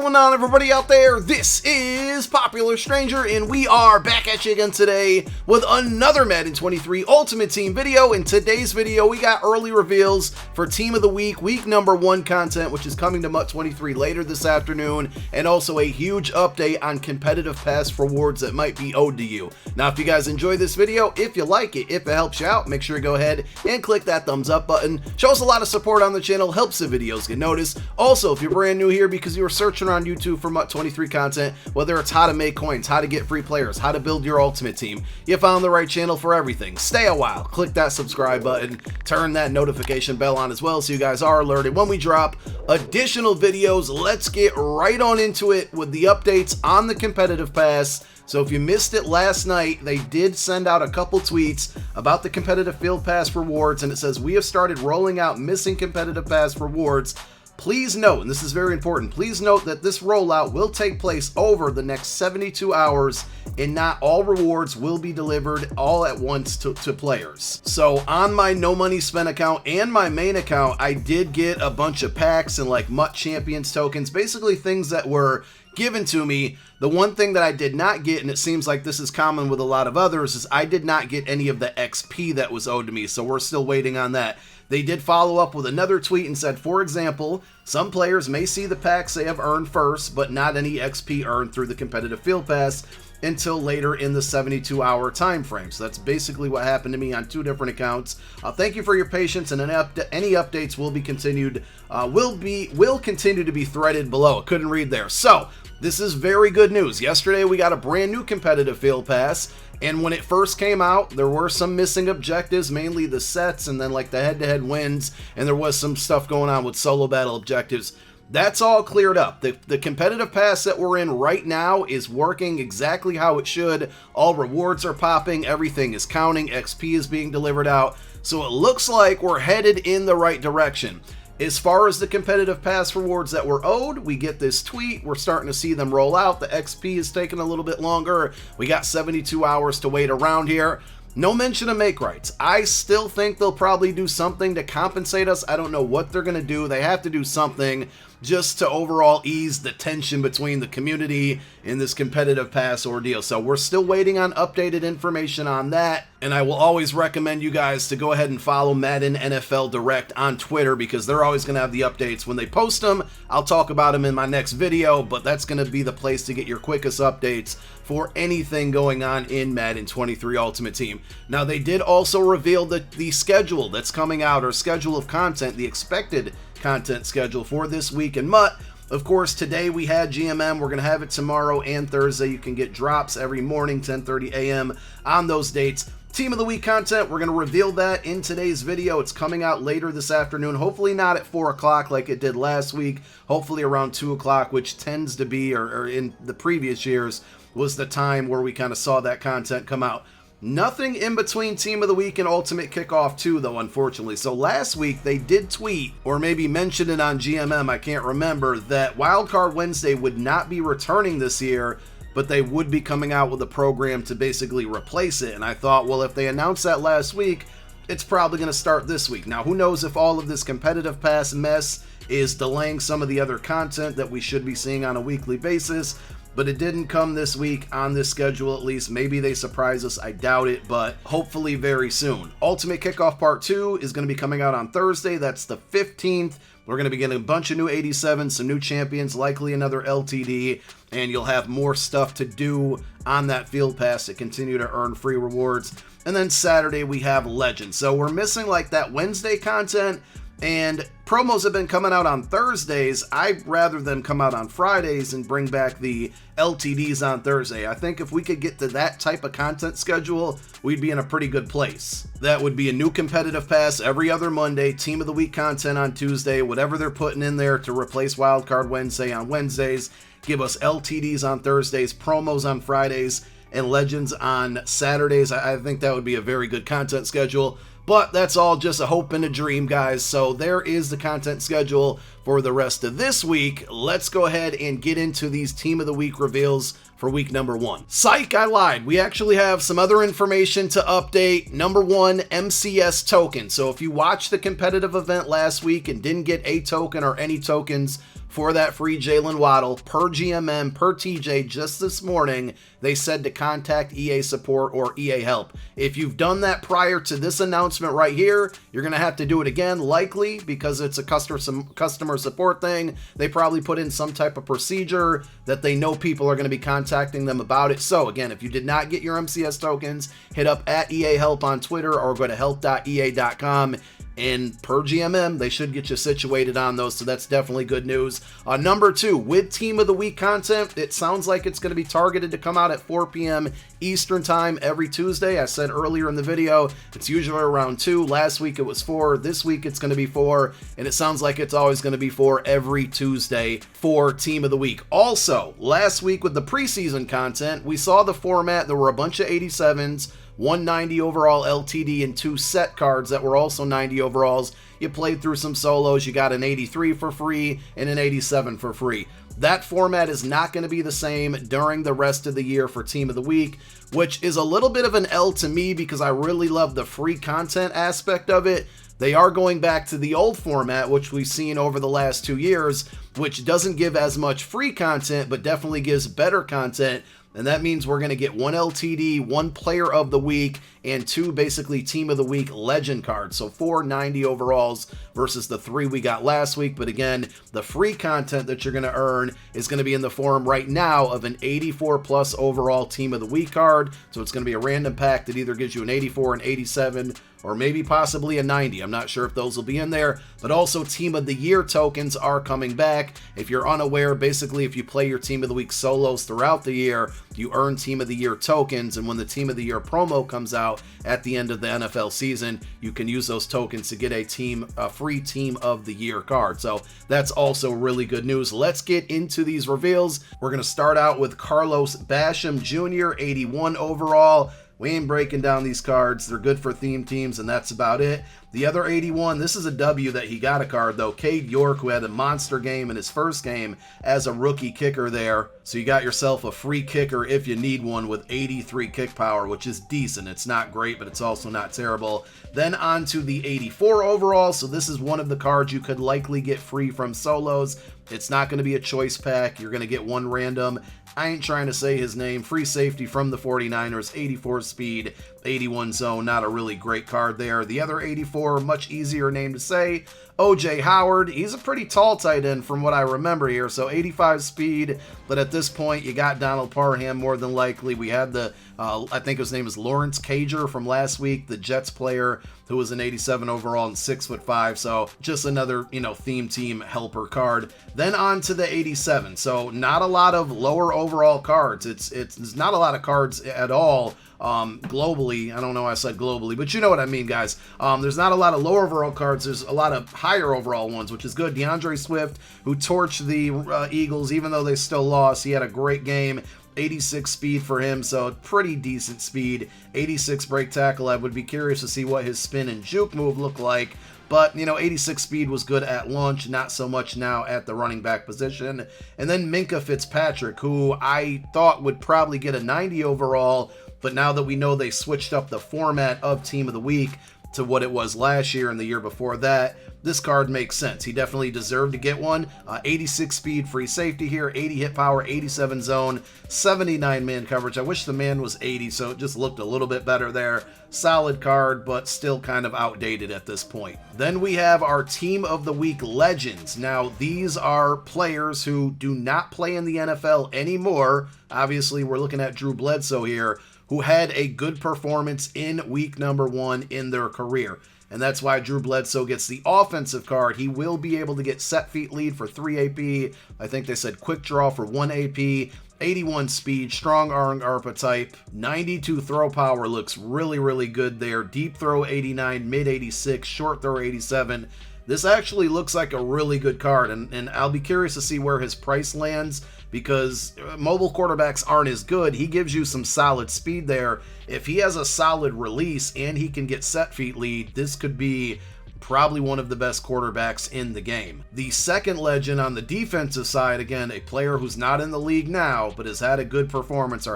going on, everybody out there? This is Popular Stranger, and we are back at you again today with another Madden 23 Ultimate Team video. In today's video, we got early reveals for Team of the Week, week number 1 content, which is coming to MUT 23 later this afternoon, and also a huge update on competitive pass rewards that might be owed to you. Now, if you guys enjoy this video, if you like it, if it helps you out, make sure to go ahead and click that thumbs up button. Shows a lot of support on the channel, helps the videos get noticed. Also, if you're brand new here because you were searching around YouTube for MUT 23 content, whether it's how to make coins, how to get free players, how to build your ultimate team, you found the right channel for everything. Stay a while, click that subscribe button, turn that notification bell on as well so you guys are alerted when we drop additional videos. Let's get right on into it with the updates on the competitive pass. So if you missed it last night, they did send out a couple tweets about the competitive field pass rewards, and it says, we have started rolling out missing competitive pass rewards. Please note, and this is very important, please note that this rollout will take place over the next 72 hours and not all rewards will be delivered all at once to players. So on my no money spent account and my main account, I did get a bunch of packs and like MUT Champions tokens, basically things that were given to me. The one thing that I did not get, and it seems like this is common with a lot of others, is I did not get any of the XP that was owed to me, so we're still waiting on that. They did follow up with another tweet and said, for example, some players may see the packs they have earned first, but not any XP earned through the competitive field pass until later in the 72-hour time frame. So that's basically what happened to me on 2 different accounts. Thank you for your patience, and any updates will be continued, will continue to be threaded below. I couldn't read there. So this is very good news. Yesterday we got a brand new competitive field pass, and when it first came out, there were some missing objectives, mainly the sets and then like the head-to-head wins, and there was some stuff going on with solo battle objectives. That's all cleared up. The competitive pass that we're in right now is working exactly how it should. All rewards are popping, everything is counting, XP is being delivered out, so it looks like we're headed in the right direction. As far as the competitive pass rewards that were owed, we get this tweet. We're starting to see them roll out. The XP is taking a little bit longer. We got 72 hours to wait around here. No mention of make rights. I still think they'll probably do something to compensate us. I don't know what they're going to do. They have to do something just to overall ease the tension between the community in this competitive pass ordeal. So we're still waiting on updated information on that. And I will always recommend you guys to go ahead and follow Madden NFL Direct on Twitter, because they're always going to have the updates. When they post them, I'll talk about them in my next video, but that's going to be the place to get your quickest updates for anything going on in Madden 23 Ultimate Team. Now, they did also reveal the schedule that's coming out, or schedule of content, the expected content schedule for this week in MUT. Of course, today we had GMM. We're going to have it tomorrow and Thursday. You can get drops every morning, 10:30 a.m. on those dates. Team of the Week content, we're going to reveal that in today's video. It's coming out later this afternoon. Hopefully not at 4 o'clock like it did last week. Hopefully around 2 o'clock, which tends to be, or in the previous years, was the time where we kind of saw that content come out. Nothing in between Team of the Week and Ultimate Kickoff 2, though, unfortunately. So last week, they did tweet, or maybe mention it on GMM, I can't remember, that Wildcard Wednesday would not be returning this year, but they would be coming out with a program to basically replace it. And I thought, well, if they announced that last week, it's probably going to start this week. Now, who knows if all of this competitive pass mess is delaying some of the other content that we should be seeing on a weekly basis. But it didn't come this week on this schedule, at least. Maybe they surprise us. I doubt it, but hopefully very soon. Ultimate Kickoff Part 2 is going to be coming out on Thursday. That's the 15th. We're going to be getting a bunch of new 87s, some new champions, likely another LTD, and you'll have more stuff to do on that field pass to continue to earn free rewards. And then Saturday, we have Legends. So we're missing like that Wednesday content, and promos have been coming out on Thursdays. I'd rather them come out on Fridays and bring back the LTDs on Thursday. I think if we could get to that type of content schedule, we'd be in a pretty good place. That would be a new competitive pass every other Monday, Team of the Week content on Tuesday, whatever they're putting in there to replace Wildcard Wednesday on Wednesdays. Give us LTDs on Thursdays, promos on Fridays, and Legends on Saturdays. I think that would be a very good content schedule. But that's all just a hope and a dream, guys. So there is the content schedule for the rest of this week. Let's go ahead and get into these Team of the Week reveals for week number 1. Psych, I lied. We actually have some other information to update. Number 1, MCS Tokens. So if you watched the competitive event last week and didn't get a token or any tokens for that free Jalen Waddle. Per GMM, per TJ, just this morning, they said to contact EA support or EA help. If you've done that prior to this announcement right here, you're going to have to do it again, likely, because it's a customer support thing. They probably put in some type of procedure that they know people are going to be contacting them about it. So again, if you did not get your MCS tokens, hit up at EA help on Twitter or go to help.ea.com. And per GMM, they should get you situated on those, so that's definitely good news. Number 2, with Team of the Week content, it sounds like it's going to be targeted to come out at 4 p.m. Eastern Time every Tuesday. I said earlier in the video, it's usually around 2. Last week it was 4. This week it's going to be 4. And it sounds like it's always going to be 4 every Tuesday for Team of the Week. Also, last week with the preseason content, we saw the format. There were a bunch of 87s, 190 overall LTD, and 2 set cards that were also 90 overalls. You played through some solos, you got an 83 for free and an 87 for free. That format is not going to be the same during the rest of the year for Team of the Week, which is a little bit of an L to me because I really love the free content aspect of it. They are going back to the old format, which we've seen over the last 2 years, which doesn't give as much free content, but definitely gives better content. And that means we're going to get 1 LTD, 1 Player of the Week, and 2 basically Team of the Week legend cards. So 4 90 overalls versus the 3 we got last week. But again, the free content that you're going to earn is going to be in the form right now of an 84 plus overall Team of the Week card. So it's going to be a random pack that either gives you an 84, an 87, or maybe possibly a 90. I'm not sure if those will be in there, but also Team of the Year tokens are coming back. If you're unaware, basically if you play your Team of the Week solos throughout the year, you earn Team of the Year tokens, and when the Team of the Year promo comes out at the end of the NFL season, you can use those tokens to get a free Team of the Year card. So that's also really good news. Let's get into these reveals. We're going to start out with Carlos Basham Jr., 81 overall. We ain't breaking down these cards. They're good for theme teams, and that's about it. The other 81, this is a W that he got a card, though. Cade York, who had a monster game in his first game as a rookie kicker there. So you got yourself a free kicker if you need one with 83 kick power, which is decent. It's not great, but it's also not terrible. Then on to the 84 overall. So this is one of the cards you could likely get free from solos. It's not going to be a choice pack. You're going to get 1 random. I ain't trying to say his name. Free safety from the 49ers, 84 speed, 81 zone. Not a really great card there. The other 84, much easier name to say. OJ Howard, he's a pretty tall tight end from what I remember here, so 85 speed, but at this point you got Donald Parham more than likely. We had the, I think his name is Lawrence Cager from last week, the Jets player who was an 87 overall and 6'5", so just another, theme team helper card. Then on to the 87, so not a lot of lower overall cards. It's not a lot of cards at all. Globally, I don't know why I said globally, but you know what I mean, guys. There's not a lot of lower overall cards. There's a lot of higher overall ones, which is good. DeAndre Swift, who torched the Eagles, even though they still lost, he had a great game. 86 speed for him, so pretty decent speed. 86 break tackle. I would be curious to see what his spin and juke move look like. But, 86 speed was good at launch, not so much now at the running back position. And then Minkah Fitzpatrick, who I thought would probably get a 90 overall, but now that we know they switched up the format of Team of the Week to what it was last year and the year before that, this card makes sense. He definitely deserved to get one. 86 speed, free safety here, 80 hit power, 87 zone, 79 man coverage. I wish the man was 80, so it just looked a little bit better there. Solid card, but still kind of outdated at this point. Then we have our Team of the Week legends. Now, these are players who do not play in the NFL anymore. Obviously, we're looking at Drew Bledsoe here, who had a good performance in week number 1 in their career. And that's why Drew Bledsoe gets the offensive card. He will be able to get set feet lead for 3 AP. I think they said quick draw for 1 AP. 81 speed, strong arm archetype, 92 throw power looks really, really good there. Deep throw 89, mid 86, short throw 87. This actually looks like a really good card, and I'll be curious to see where his price lands, because mobile quarterbacks aren't as good. He gives you some solid speed there. If he has a solid release and he can get set feet lead, this could be probably one of the best quarterbacks in the game. The second legend on the defensive side, again, a player who's not in the league now, but has had a good performance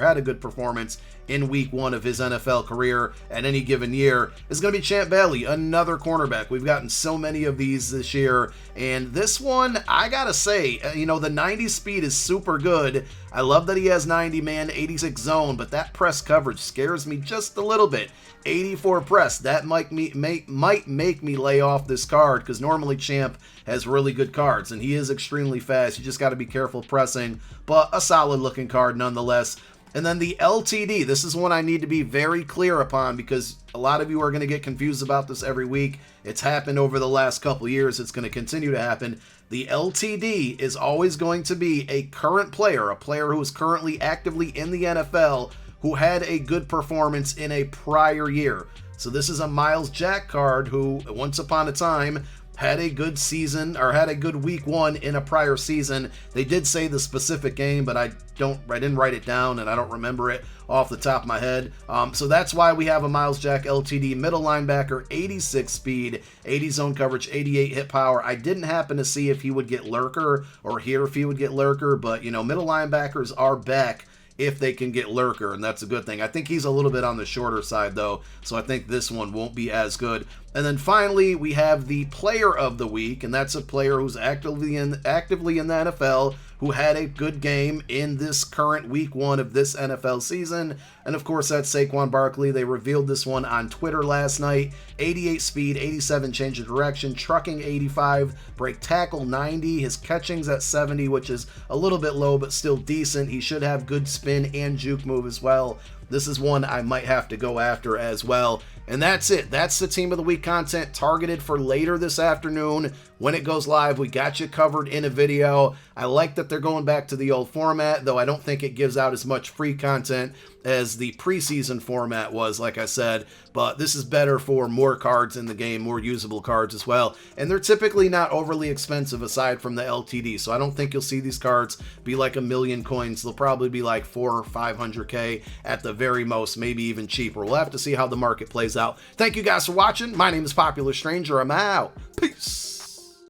in week 1 of his NFL career at any given year, is going to be Champ Bailey, another cornerback. We've gotten so many of these this year, and this one, I gotta say, the 90 speed is super good. I love that he has 90 man, 86 zone, but that press coverage scares me just a little bit. 84 press, that might make me lay off this card, because normally Champ has really good cards, and he is extremely fast. You just got to be careful pressing, but a solid looking card nonetheless. And then the LTD, this is one I need to be very clear upon, because a lot of you are going to get confused about this every week. It's happened over the last couple years. It's going to continue to happen. The LTD is always going to be a current player, a player who is currently actively in the NFL, who had a good performance in a prior year. So this is a Miles Jack card who, once upon a time, had a good season, or had a good week 1 in a prior season. They did say the specific game, but I didn't write it down, and I don't remember it off the top of my head. So that's why we have a Miles Jack LTD, middle linebacker, 86 speed, 80 zone coverage, 88 hit power. I didn't happen to see if he would get Lurker or hear if he would get Lurker, but middle linebackers are back if they can get Lurker, and that's a good thing. I think he's a little bit on the shorter side, though, so I think this one won't be as good. And then finally, we have the player of the week, and that's a player who's actively in the NFL, who had a good game in this current week 1 of this NFL season. And of course, that's Saquon Barkley. They revealed this one on Twitter last night. 88 speed, 87 change of direction, trucking 85, break tackle 90. His catching's at 70, which is a little bit low, but still decent. He should have good spin and juke move as well. This is one I might have to go after as well. And that's it. That's the Team of the Week content targeted for later this afternoon. When it goes live, we got you covered in a video. I like that they're going back to the old format, though I don't think it gives out as much free content as the preseason format was, like I said, but this is better for more cards in the game, more usable cards as well, and they're typically not overly expensive aside from the LTD, so I don't think you'll see these cards be like 1,000,000 coins. They'll probably be like 400 or 500k at the very most, maybe even cheaper. We'll have to see how the market plays out. Thank you guys for watching. My name is Popular Stranger. I'm out. Peace.